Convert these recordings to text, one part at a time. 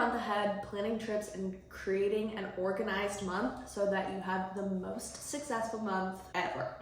month ahead, planning trips, and creating an organized month so that you have the most successful month ever.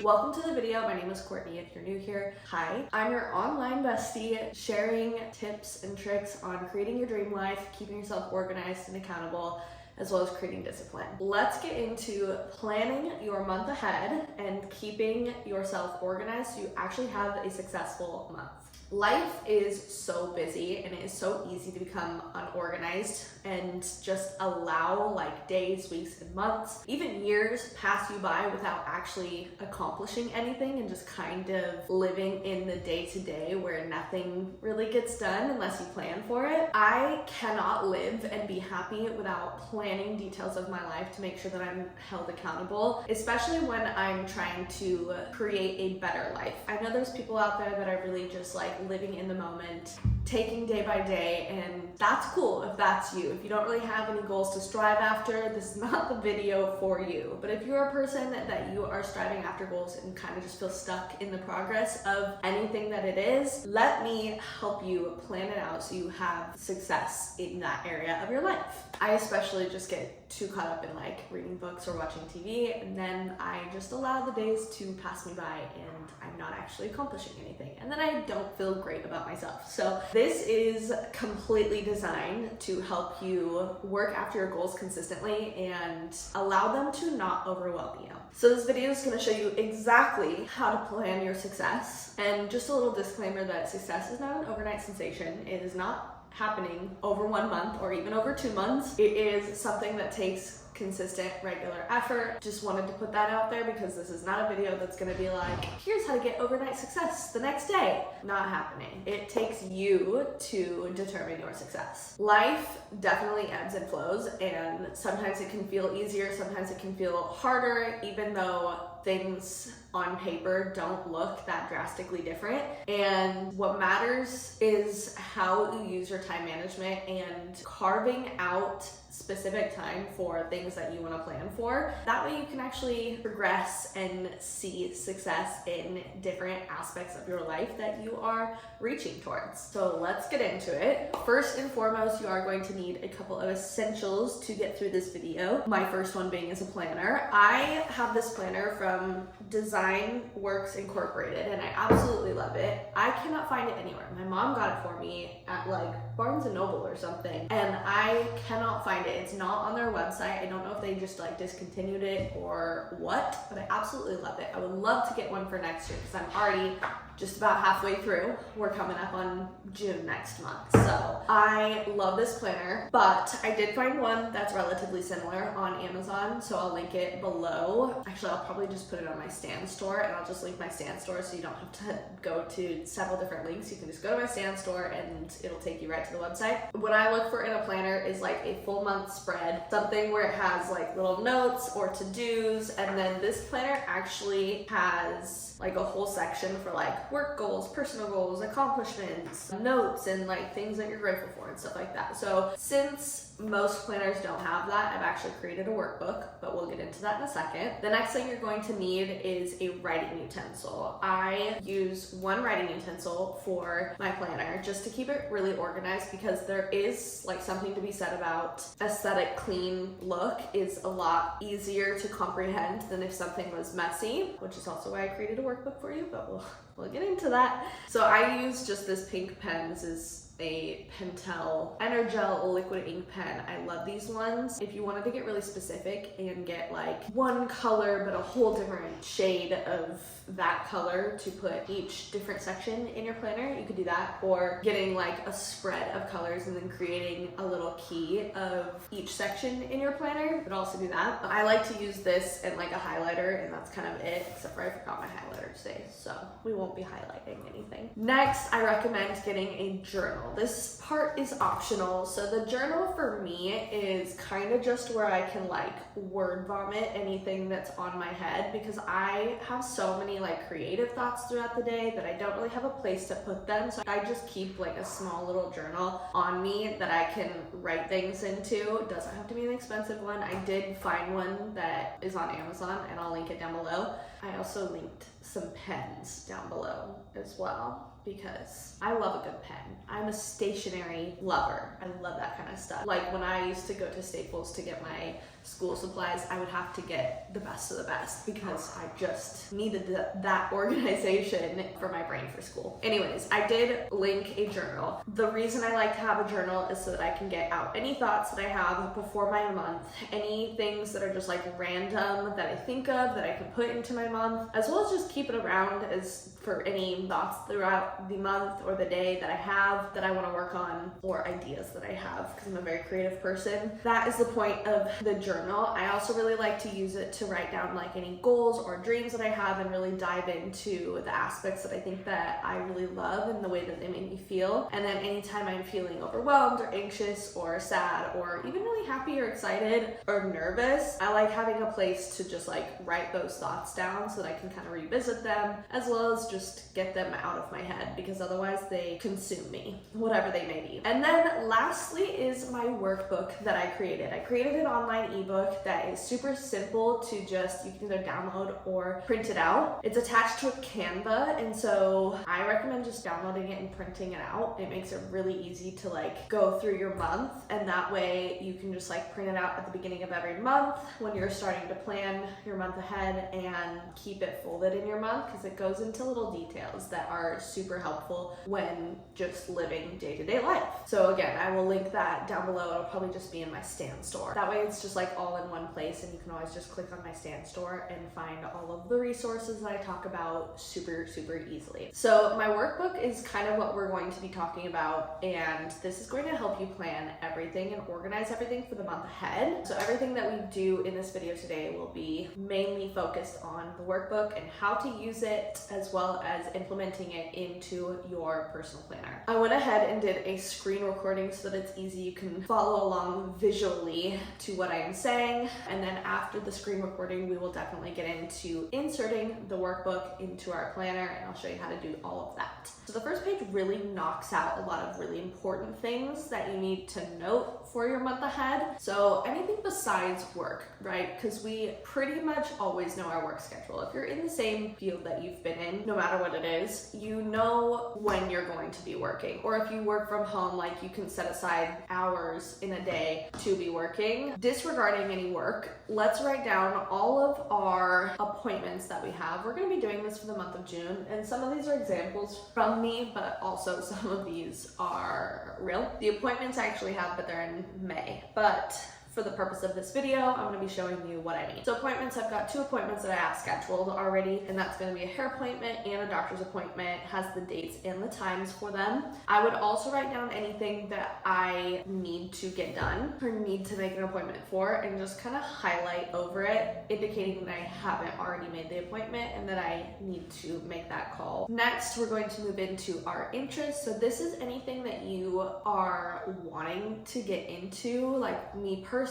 Welcome to the video. My name is Courtney if you're new here. Hi, I'm your online bestie sharing tips and tricks on creating your dream life, keeping yourself organized and accountable, as well as creating discipline. Let's get into planning your month ahead and keeping yourself organized so you actually have a successful month. Life is so busy and it is so easy to become unorganized and just allow like days, weeks, and months, even years pass you by without actually accomplishing anything and just kind of living in the day-to-day where nothing really gets done unless you plan for it. I cannot live and be happy without planning details of my life to make sure that I'm held accountable, especially when I'm trying to create a better life. I know there's people out there that are really just like living in the moment, taking day by day, and that's cool if that's you. If you don't really have any goals to strive after, this is not the video for you. But if you're a person that you are striving after goals and kind of just feel stuck in the progress of anything that it is, let me help you plan it out so you have success in that area of your life. I especially just get too caught up in like reading books or watching TV, and then I just allow the days to pass me by and I'm not actually accomplishing anything, and then I don't feel great about myself. So this is completely designed to help you work after your goals consistently and allow them to not overwhelm you. So this video is going to show you exactly how to plan your success, and just a little disclaimer that success is not an overnight sensation. It is not happening over 1 month or even over 2 months. It is something that takes consistent, regular effort. Just wanted to put that out there because this is not a video that's gonna be like, here's how to get overnight success the next day. Not happening. It takes you to determine your success. Life definitely ebbs and flows, and sometimes it can feel easier, sometimes it can feel harder, even though things on paper don't look that drastically different. And what matters is how you use your time management and carving out specific time for things that you want to plan for. That way you can actually progress and see success in different aspects of your life that you are reaching towards. So let's get into it. First and foremost, you are going to need a couple of essentials to get through this video. My first one being is a planner. I have this planner from Design Works Incorporated and I absolutely love it. I cannot find it anywhere. My mom got it for me at like Barnes & Noble or something, and I cannot find it. It's not on their website. I don't know if they just like discontinued it or what, but I absolutely love it. I would love to get one for next year because I'm already just about halfway through. We're coming up on June next month. So I love this planner, but I did find one that's relatively similar on Amazon, so I'll link it below. Actually, I'll probably just put it on my Stan store, and I'll just link my Stan store so you don't have to go to several different links. You can just go to my Stan store and it'll take you right to the website. What I look for in a planner is like a full month spread, something where it has like little notes or to-dos, and then this planner actually has like a whole section for like work goals, personal goals, accomplishments, notes, and like things that you're grateful for and stuff like that. So since most planners don't have that, I've actually created a workbook, but we'll get into that in a second. The next thing you're going to need is a writing utensil. I use one writing utensil for my planner just to keep it really organized, because there is like something to be said about aesthetic clean look is a lot easier to comprehend than if something was messy, which is also why I created a workbook for you, but we'll get into that. So I use just this pink pen. This is a Pentel Energel liquid ink pen. I love these ones. If you wanted to get really specific and get like one color but a whole different shade of that color to put each different section in your planner, you could do that. Or getting like a spread of colors and then creating a little key of each section in your planner, you could also do that. I like to use this and like a highlighter, and that's kind of it, except for I forgot my highlighter today, so we won't be highlighting anything. Next, I recommend getting a journal. This part is optional. So the journal for me is kind of just where I can like word vomit anything that's on my head, because I have so many like creative thoughts throughout the day that I don't really have a place to put them. So I just keep like a small little journal on me that I can write things into. It doesn't have to be an expensive one. I did find one that is on Amazon and I'll link it down below. I also linked some pens down below as well, because I love a good pen. I'm a stationery lover. I love that kind of stuff. Like when I used to go to Staples to get my school supplies, I would have to get the best of the best because I just needed that organization for my brain for school. Anyways, I did link a journal. The reason I like to have a journal is so that I can get out any thoughts that I have before my month, any things that are just like random that I think of that I can put into my month, as well as just keep it around as for any thoughts throughout the month or the day that I have that I want to work on, or ideas that I have, because I'm a very creative person. That is the point of the journal. I also really like to use it to write down like any goals or dreams that I have and really dive into the aspects that I think that I really love and the way that they make me feel. And then anytime I'm feeling overwhelmed or anxious or sad or even really happy or excited or nervous, I like having a place to just like write those thoughts down so that I can kind of revisit them, as well as just get them out of my head, because otherwise they consume me, whatever they may be. And then lastly is my workbook that I created. I created an online ebook that is super simple to just, you can either download or print it out. It's attached to a Canva, and so I recommend just downloading it and printing it out. It makes it really easy to like go through your month, and that way you can just like print it out at the beginning of every month when you're starting to plan your month ahead and keep it folded in your month, because it goes into little details that are super helpful when just living day-to-day life. So again, I will link that down below. It'll probably just be in my stand store. That way it's just like all in one place, and you can always just click on my stand store and find all of the resources that I talk about super easily. So my workbook is kind of what we're going to be talking about, and this is going to help you plan everything and organize everything for the month ahead. So everything that we do in this video today will be mainly focused on the workbook and how to use it, as well as implementing it into your personal planner. I went ahead and did a screen recording so that it's easy. You can follow along visually to what I am saying. And then after the screen recording, we will definitely get into inserting the workbook into our planner, and I'll show you how to do all of that. So the first page really knocks out a lot of really important things that you need to note for your month ahead. So anything besides work, right? Because we pretty much always know our work schedule. If you're in the same field that you've been in, no matter what it is, you know when you're going to be working. Or if you work from home, like you can set aside hours in a day to be working. Disregarding any work, let's write down all of our appointments that we have. We're going to be doing this for the month of June, and some of these are examples from me, but also some of these are real. The appointments I actually have, but they're in May. But for the purpose of this video, I'm going to be showing you what I mean. So appointments, I've got 2 appointments that I have scheduled already, and that's going to be a hair appointment and a doctor's appointment. It has the dates and the times for them. I would also write down anything that I need to get done or need to make an appointment for, and just kind of highlight over it, indicating that I haven't already made the appointment and that I need to make that call. Next, we're going to move into our interests. So this is anything that you are wanting to get into. Like me personally,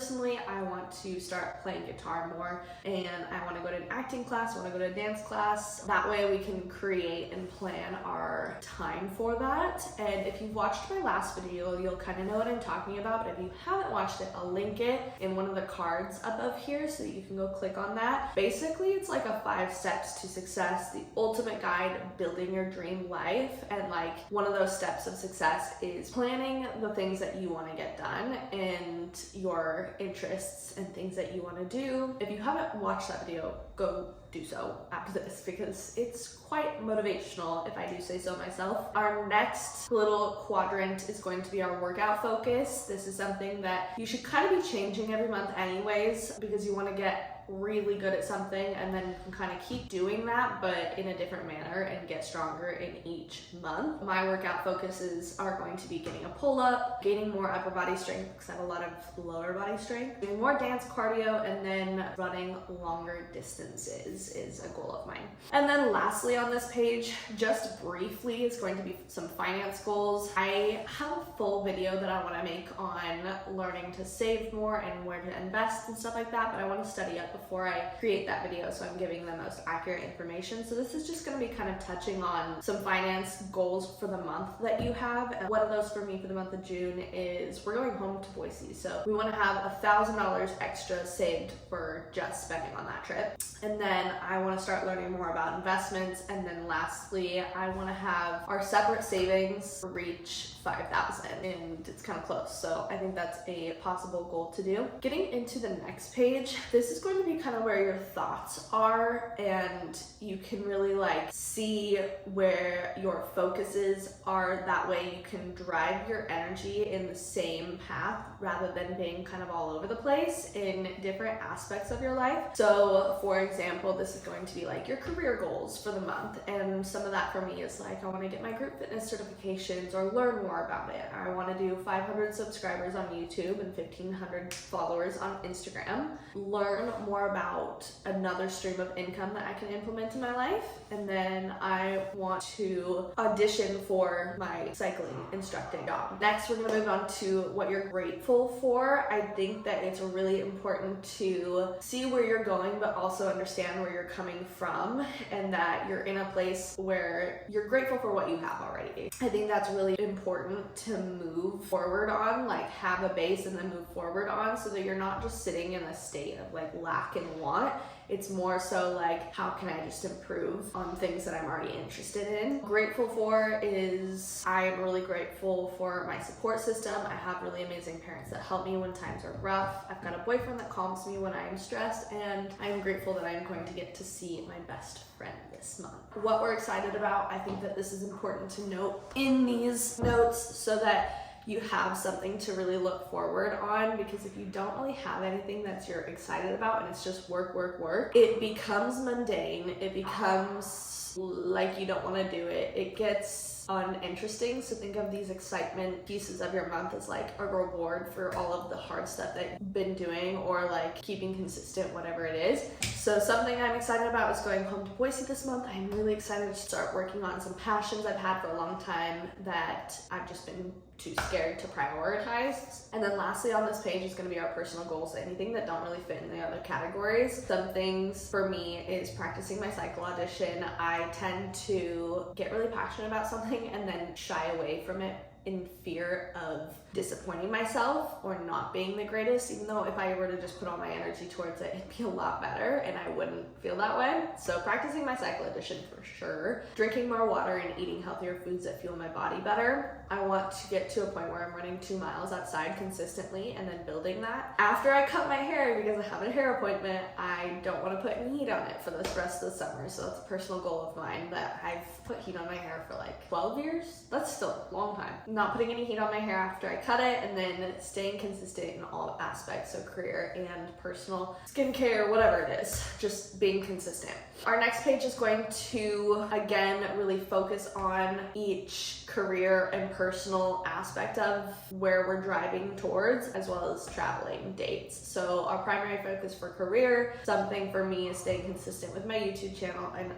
I want to start playing guitar more, and I want to go to an acting class, I want to go to a dance class. That way we can create and plan our time for that. And if you've watched my last video, you'll kind of know what I'm talking about, but if you haven't watched it, I'll link it in one of the cards above here so that you can go click on that. Basically, it's like a 5 steps to success, the ultimate guide building your dream life. And like one of those steps of success is planning the things that you want to get done and your interests and things that you want to do. If you haven't watched that video, go do so after this, because it's quite motivational, if I do say so myself. Our next little quadrant is going to be our workout focus. This is something that you should kind of be changing every month anyways, because you want to get really good at something, and then you can kind of keep doing that but in a different manner and get stronger in each month. My workout focuses are going to be getting a pull-up, gaining more upper body strength because I have a lot of lower body strength, doing more dance cardio, and then running longer distances is a goal of mine. And then lastly on this page, just briefly, is going to be some finance goals. I have a full video that I want to make on learning to save more and where to invest and stuff like that, but I want to study up before I create that video, so I'm giving the most accurate information. So this is just going to be kind of touching on some finance goals for the month that you have. And one of those for me for the month of June is we're going home to Boise. So we want to have $1,000 extra saved for just spending on that trip. And then I want to start learning more about investments. And then lastly, I want to have our separate savings reach 5,000, and it's kind of close. So I think that's a possible goal to do. Getting into the next page, this is going to be kind of where your thoughts are, and you can really like see where your focuses are. That way you can drive your energy in the same path rather than being kind of all over the place in different aspects of your life. So for example, this is going to be like your career goals for the month, and some of that for me is like I want to get my group fitness certifications or learn more about it. I want to do 500 subscribers on YouTube and 1,500 followers on Instagram. Learn more about another stream of income that I can implement in my life. And then I want to audition for my cycling instructing job. Next, we're going to move on to what you're grateful for. I think that it's really important to see where you're going, but also understand where you're coming from, and that you're in a place where you're grateful for what you have already. I think that's really important to move forward on, like have a base and then move forward on, so that you're not just sitting in a state of like lack and want. It's more so like, how can I just improve on things that I'm already interested in? Grateful for is, I am really grateful for my support system. I have really amazing parents that help me when times are rough. I've got a boyfriend that calms me when I am stressed, and I'm grateful that I'm going to get to see my best friend this month. What we're excited about, I think that this is important to note in these notes so that you have something to really look forward on, because if you don't really have anything that you're excited about and it's just work, work, work, it becomes mundane. It becomes like you don't want to do it. It gets uninteresting. So think of these excitement pieces of your month as like a reward for all of the hard stuff that you've been doing, or like keeping consistent, whatever it is. So something I'm excited about is going home to Boise this month. I'm really excited to start working on some passions I've had for a long time that I've just been too scared to prioritize. And then lastly on this page is going to be our personal goals, anything that don't really fit in the other categories. Some things for me is practicing my cycle audition. I tend to get really passionate about something and then shy away from it in fear of disappointing myself or not being the greatest, even though if I were to just put all my energy towards it, it'd be a lot better and I wouldn't feel that way. So practicing my cycle audition for sure. Drinking more water and eating healthier foods that fuel my body better. I want to get to a point where I'm running 2 miles outside consistently and then building that. After I cut my hair, because I have a hair appointment, I don't want to put any heat on it for the rest of the summer. So that's a personal goal of mine, that I've put heat on my hair for like 12 years. That's still a long time. Not putting any heat on my hair after I cut it, and then staying consistent in all aspects, so career and personal, skincare, whatever it is, just being consistent. Our next page is going to, again, really focus on each career and personal aspect of where we're driving towards, as well as traveling dates. So our primary focus for career, something for me is staying consistent with my YouTube channel and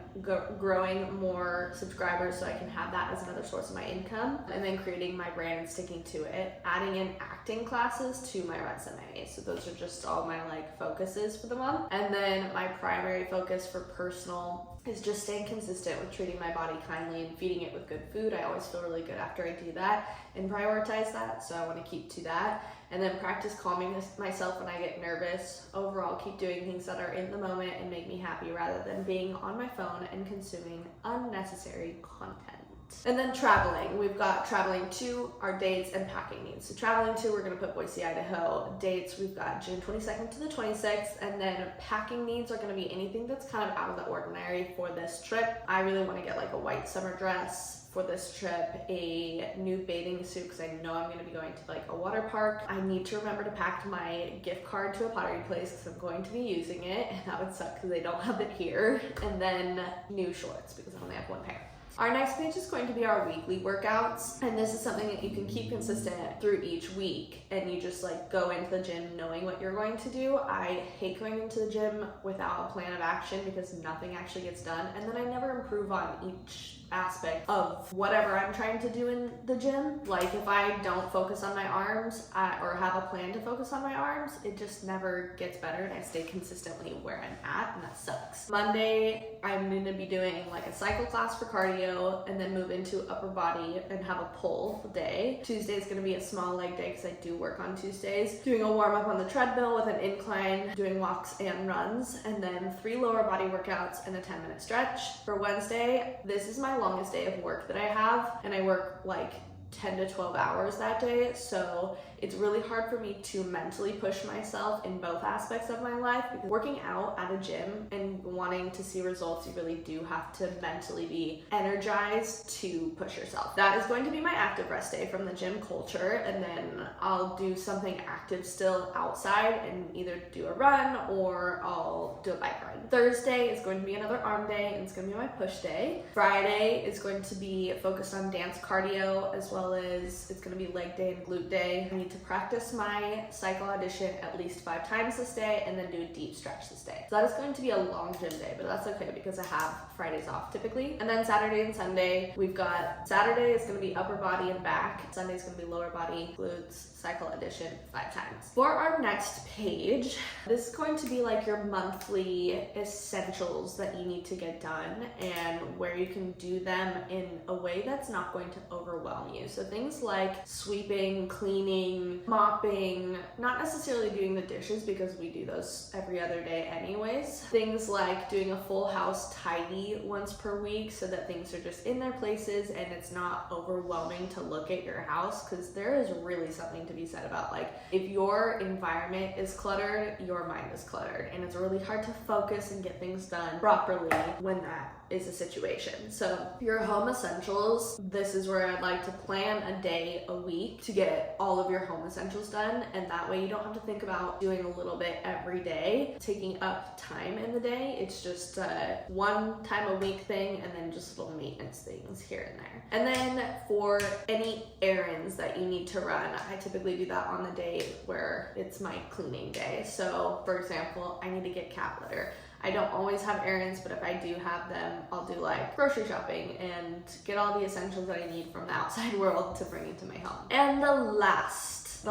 growing more subscribers so I can have that as another source of my income, and then creating my brand and sticking to it, adding in acting classes to my resume. So those are just all my like focuses for the month. And then my primary focus for personal is just staying consistent with treating my body kindly and feeding it with good food. I always feel really good after I do that and prioritize that, so I want to keep to that. And then practice calming myself when I get nervous. Overall, keep doing things that are in the moment and make me happy rather than being on my phone and consuming unnecessary content. And then traveling. We've got traveling to, our dates, and packing needs. So traveling to, we're going to put Boise, Idaho. Dates, we've got June 22nd to the 26th. And then packing needs are going to be anything that's kind of out of the ordinary for this trip. I really want to get like a white summer dress for this trip, a new bathing suit because I know I'm going to be going to like a water park. I need to remember to pack my gift card to a pottery place because I'm going to be using it, and that would suck because they don't have it here. And then new shorts because I only have one pair. Our next page is going to be our weekly workouts, and this is something that you can keep consistent through each week, and you just like go into the gym knowing what you're going to do. I hate going into the gym without a plan of action because nothing actually gets done, and then I never improve on each aspect of whatever I'm trying to do in the gym. Like if I don't focus on my arms or have a plan to focus on my arms, it just never gets better and I stay consistently where I'm at, and that sucks. Monday, I'm gonna be doing like a cycle class for cardio and then move into upper body and have a pull day. Tuesday is gonna be a small leg day because I do work on Tuesdays. Doing a warm up on the treadmill with an incline, doing walks and runs, and then 3 lower body workouts and a 10-minute stretch. For Wednesday, this is my longest day of work that I have, and I work like 10 to 12 hours that day, so it's really hard for me to mentally push myself in both aspects of my life, because working out at a gym and wanting to see results, you really do have to mentally be energized to push yourself. That is going to be my active rest day from the gym culture, and then I'll do something active still outside and either do a run or I'll do a bike ride. Thursday is going to be another arm day and it's going to be my push day. Friday is going to be focused on dance cardio, as well as it's going to be leg day and glute day. I need to practice my cycle audition at least 5 times this day and then do a deep stretch this day. So that is going to be a long gym day, but that's okay because I have Fridays off typically. And then Saturday and Sunday, we've got Saturday is going to be upper body and back. Sunday is going to be lower body, glutes, cycle audition 5 times. For our next page, this is going to be like your monthly essentials that you need to get done and where you can do them in a way that's not going to overwhelm you. So things like sweeping, cleaning, mopping, not necessarily doing the dishes because we do those every other day anyways. Things like doing a full house tidy once per week so that things are just in their places and it's not overwhelming to look at your house, because there is really something to be said about like if your environment is cluttered, your mind is cluttered, and it's really hard to focus and get things done properly when that is a situation. So your home essentials, this is where I'd like to plan a day a week to get all of your home essentials done, and that way you don't have to think about doing a little bit every day, taking up time in the day. It's just a 1 time a week thing and then just little maintenance things here and there. And then for any errands that you need to run, I typically do that on the day where it's my cleaning day. So for example, I need to get cat litter. I don't always have errands, but if I do have them, I'll do like grocery shopping and get all the essentials that I need from the outside world to bring into my home. And the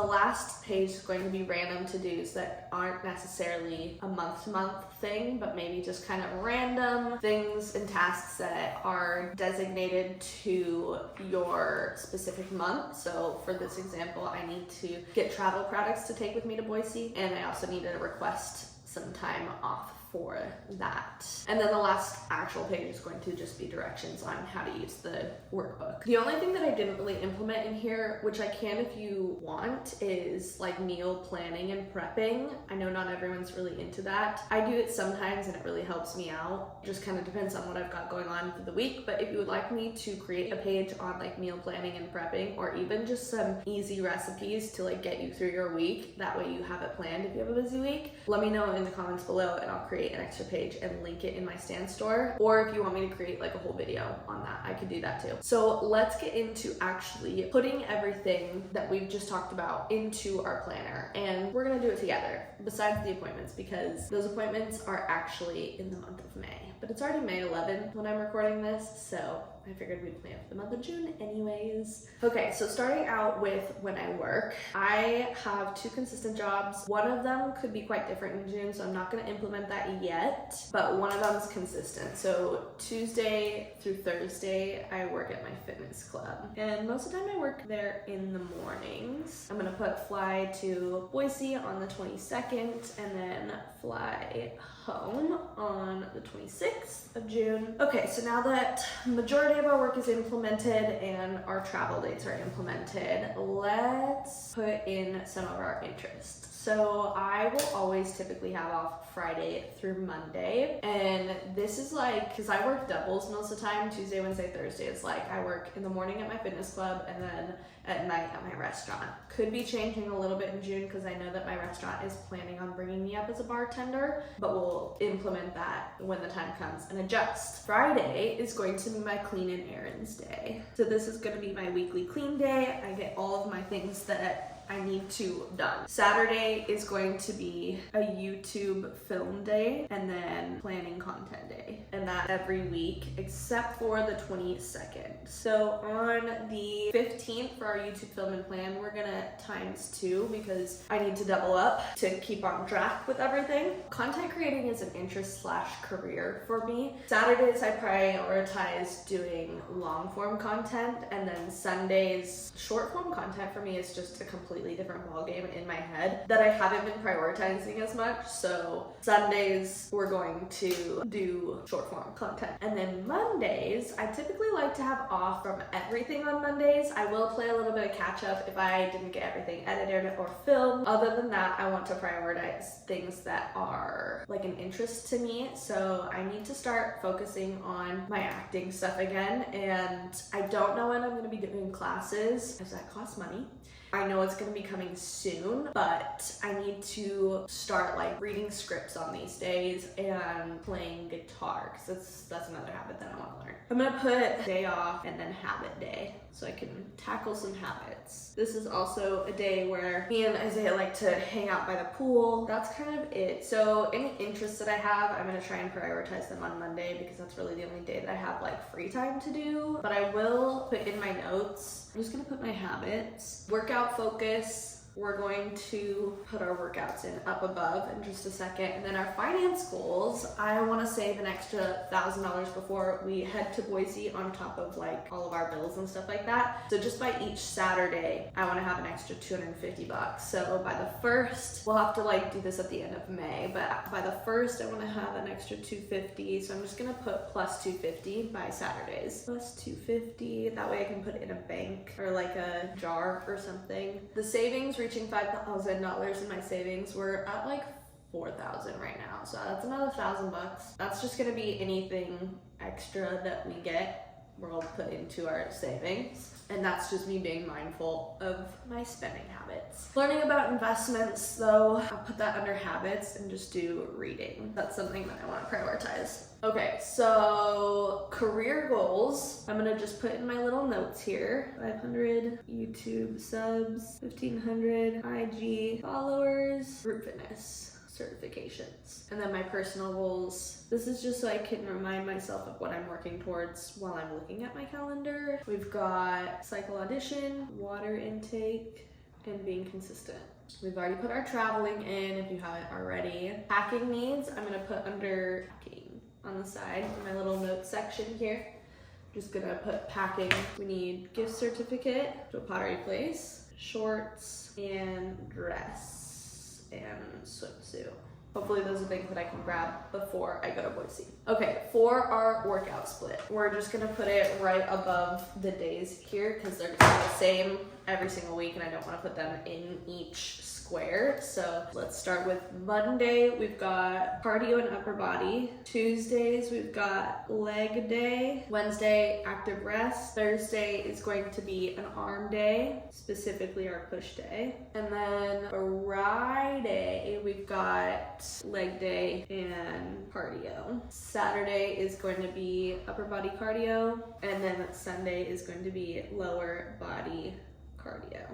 last page is going to be random to-dos that aren't necessarily a month-to-month thing, but maybe just kind of random things and tasks that are designated to your specific month. So for this example, I need to get travel products to take with me to Boise, and I also need to request some time off for that. And then the last actual page is going to just be directions on how to use the workbook. The only thing that I didn't really implement in here, which I can if you want, is like meal planning and prepping. I know not everyone's really into that. I do it sometimes and it really helps me out. It just kind of depends on what I've got going on for the week. But if you would like me to create a page on like meal planning and prepping, or even just some easy recipes to like get you through your week, that way you have it planned if you have a busy week, let me know in the comments below and I'll create an extra page and link it in my stand store. Or if you want me to create like a whole video on that, I could do that too. So let's get into actually putting everything that we've just talked about into our planner, and we're gonna do it together besides the appointments, because those appointments are actually in the month of May, but it's already May 11th when I'm recording this, so I figured we'd plan for the month of June anyways. Okay, so starting out with when I work, I have 2 consistent jobs. One of them could be quite different in June, so I'm not gonna implement that yet, but one of them is consistent. So Tuesday through Thursday, I work at my fitness club, and most of the time I work there in the mornings. I'm gonna fly to Boise on the 22nd and then fly home on the 26th of June. Okay, so now that majority of our work is implemented and our travel dates are implemented, let's put in some of our interests. So I will always typically have off Friday through Monday, and this is like, because I work doubles most of the time, Tuesday, Wednesday, Thursday. It's like I work in the morning at my fitness club and then at night at my restaurant. Could be changing a little bit in June because I know that my restaurant is planning on bringing me up as a bartender, but we'll implement that when the time comes and adjust. Friday is going to be my clean and errands day. So this is going to be my weekly clean day. I get all of my things that I need to done. Saturday is going to be a YouTube film day and then planning content day, and that every week except for the 22nd. So on the 15th for our YouTube film and plan, we're gonna ×2 because I need to double up to keep on track with everything. Content creating is an interest / career for me. Saturdays I prioritize doing long form content, and then Sundays short form content for me is just a completely different ballgame in my head that I haven't been prioritizing as much. So Sundays we're going to do short form content, and then Mondays I typically like to have off from everything on Mondays. I will play a little bit of catch up if I didn't get everything edited or filmed. Other than that, I want to prioritize things that are like an interest to me. So I need to start focusing on my acting stuff again, and I don't know when I'm going to be doing classes because that costs money. I know it's going to be coming soon, but I need to start like reading scripts on these days and playing guitar because that's another habit that I want to learn. I'm going to put day off and then habit day so I can tackle some habits. This is also a day where me and Isaiah like to hang out by the pool. That's kind of it. So any interests that I have, I'm going to try and prioritize them on Monday because that's really the only day that I have like free time to do. But I will put in my notes, I'm just going to put my habits, workout focus. We're going to put our workouts in up above in just a second. And then our finance goals, I want to save an extra $1,000 before we head to Boise on top of like all of our bills and stuff like that. So just by each Saturday, I want to have an extra $250. So by the 1st, we'll have to like do this at the end of May, but by the 1st, I want to have an extra $250. So I'm just going to put plus $250 by Saturdays. Plus $250. That way I can put it in a bank or like a jar or something. The savings reaching $5,000 in my savings. We're at like 4,000 right now, so that's another $1,000. That's just gonna be anything extra that we get, we'll put into our savings, and that's just me being mindful of my spending habits. Learning about investments though, I'll put that under habits and just do reading. That's something that I want to prioritize. Okay, so career goals, I'm gonna just put in my little notes here. 500 YouTube subs, 1,500 IG followers, group fitness certifications. And then my personal goals, this is just so I can remind myself of what I'm working towards while I'm looking at my calendar. We've got cycle audition, water intake, and being consistent. We've already put our traveling in if you haven't already. Packing needs, I'm gonna put under packing on the side in my little notes section here. I'm just gonna put packing. We need gift certificate to a pottery place, shorts, and dress, and swimsuit. Hopefully those are things that I can grab before I go to Boise. Okay, for our workout split, we're just gonna put it right above the days here because they're gonna be the same every single week and I don't wanna put them in each square. So let's start with Monday. We've got cardio and upper body. Tuesdays, we've got leg day. Wednesday, active rest. Thursday is going to be an arm day, specifically our push day. And then Friday, we've got leg day and cardio. Saturday is going to be upper body cardio. And then Sunday is going to be lower body cardio.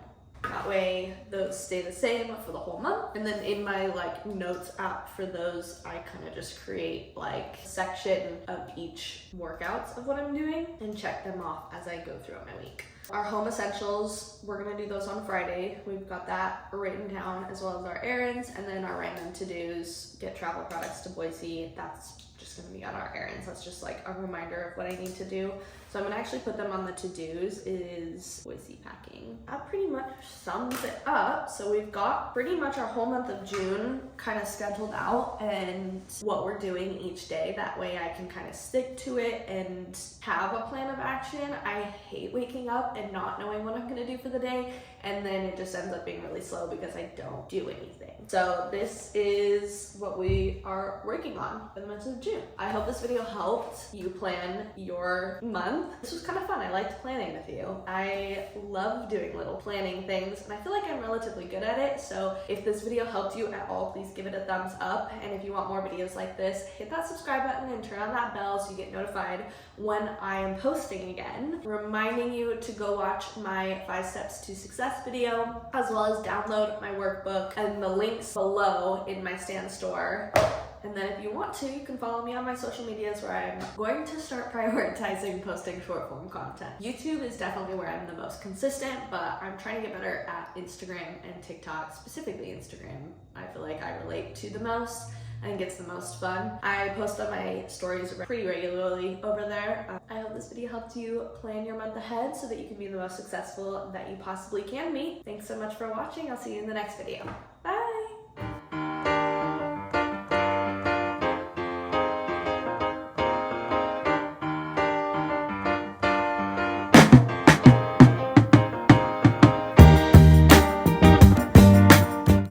That way those stay the same for the whole month. And then in my like notes app for those, I kind of just create like a section of each workouts of what I'm doing and check them off as I go throughout my week. Our home essentials, we're gonna do those on Friday. We've got that written down, as well as our errands, and then our random to-dos, get travel products to Boise. That's just gonna be on our errands. That's just like a reminder of what I need to do. So I'm gonna actually put them on the to-dos is Boise packing. That pretty much sums it up. So we've got pretty much our whole month of June kind of scheduled out and what we're doing each day. That way I can kind of stick to it and have a plan of action. I hate waking up and not knowing what I'm gonna do for the day, and then it just ends up being really slow because I don't do anything. So this is what we are working on for the month of June. I hope this video helped you plan your month. This was kind of fun. I liked planning with you. I love doing little planning things, and I feel like I'm relatively good at it. So if this video helped you at all, please give it a thumbs up. And if you want more videos like this, hit that subscribe button and turn on that bell so you get notified when I am posting again. Reminding you to go watch my 5 steps to success video, as well as download my workbook and the links below in my Stan store. And then if you want to, you can follow me on my social medias where I'm going to start prioritizing posting short form content. YouTube is definitely where I'm the most consistent, but I'm trying to get better at Instagram and TikTok, specifically Instagram. I feel like I relate to the most and gets the most fun. I post on my stories pretty regularly over there. I hope this video helped you plan your month ahead so that you can be the most successful that you possibly can be. Thanks so much for watching. I'll see you in the next video. Bye!